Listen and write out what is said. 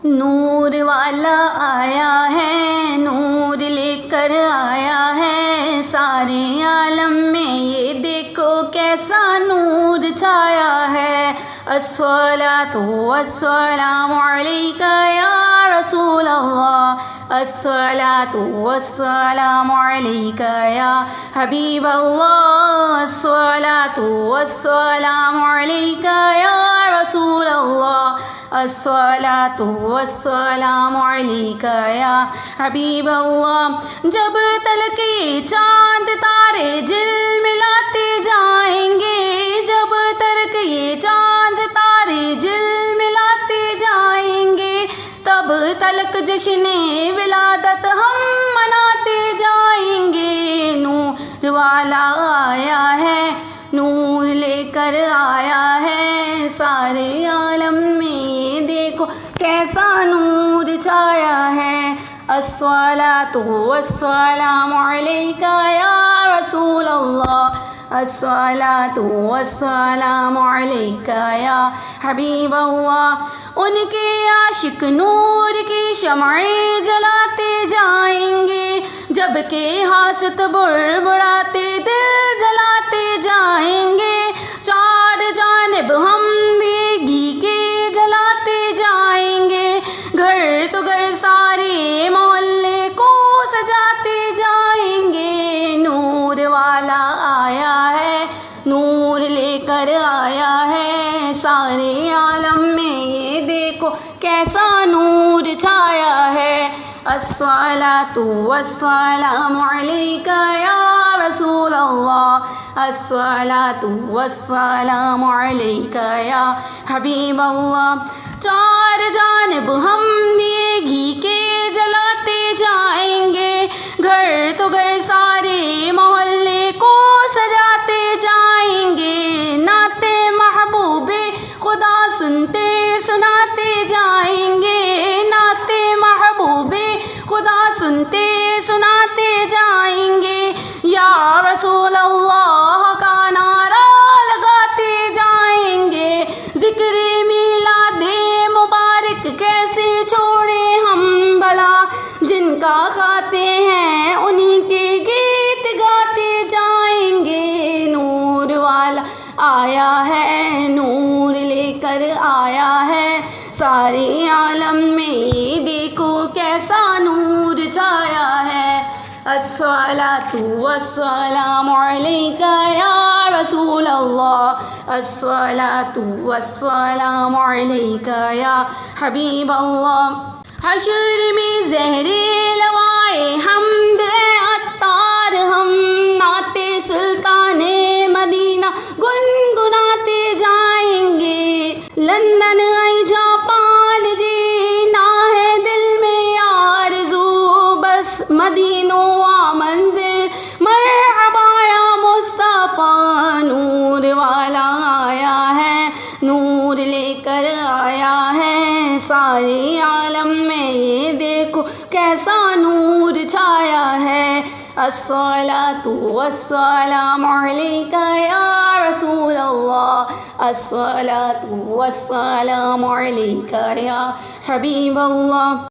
نور والا آیا ہے، نور لے کر آیا ہے، سارے عالم میں یہ دیکھو کیسا نور چھایا ہے۔ الصلاۃ والسلام علیک یا رسول اللہ، الصلاۃ والسلام علیک یا حبیب اللہ، الصلاۃ والسلام علیک یا رسول اللہ، الصلاۃ والسلام علیک یا حبیب اللہ۔ جب تلک یہ چاند تارے جل ملاتے جائیں گے، جب تلک یہ چاند تارے جل ملاتے جائیں گے، تب تلک جشن ولادت ہم مناتے جائیں گے۔ نور والا آیا ہے، نور لے کر آیا ہے، سارے عالم میں یہ دیکھو کیسا نور چھایا ہے۔ الصلاۃ والسلام علیک یا رسول اللہ، الصلاۃ والسلام علیک یا حبیب اللہ۔ ان کے عاشق نور کی شمعیں جلاتے جائیں گے، جبکہ حاسد بڑبڑاتے دل جلاتے جائیں گے۔ چار جانب ہم بھی گھی کے جلاتے جائیں گے، گھر تو گھر سارے محلے کو سجاتے جائیں گے۔ نور والا آیا ہے، نور لے کر آیا ہے، سارے عالم میں یہ دیکھو کیسا نور چھایا ہے۔ الصلاۃ والسلام علیک یا رسول اللہ، الصلاۃ والسلام علیک یا حبیب اللہ۔ چار جانب ہم دیے گھی کے جلاتے جائیں گے، گھر تو گھر سارے محلے کو سجاتے جائیں گے۔ نعت محبوب خدا سنتے سناتے جائیں گے، نعت محبوب خدا سنتے سناتے جائیں گے۔ یا رسول اللہ کا نعرہ لگاتے جائیں گے، ذکر میلاد مبارک کیسے چھوڑیں ہم بھلا، جن کا کھاتے ہیں انہی کے گیت گاتے جائیں گے۔ نور والا آیا ہے، نور لے کر آیا ہے، سارے عالم میں یہ دیکھو کیسا نور چھایا ہے۔ الصلاۃ والسلام علیک یا رسول اللہ، الصلاۃ والسلام علیک یا حبیب اللہ۔ حشر میں زہر لوائے حمد عطار، ہم نعت سلطان مدینہ گنگناتے جائیں گے۔ لندن جاپان جینا ہے دل میں آرزو، بس مدینوں آ منزل مرحبا یا مصطفیٰ۔ نور والا آیا ہے، نور لے کر آیا ہے، سارے عالم میں یہ دیکھو کیسا نور چھایا ہے۔ الصلاۃ والسلام علیک یا رسول اللہ، الصلاۃ والسلام علیک یا حبیب اللہ۔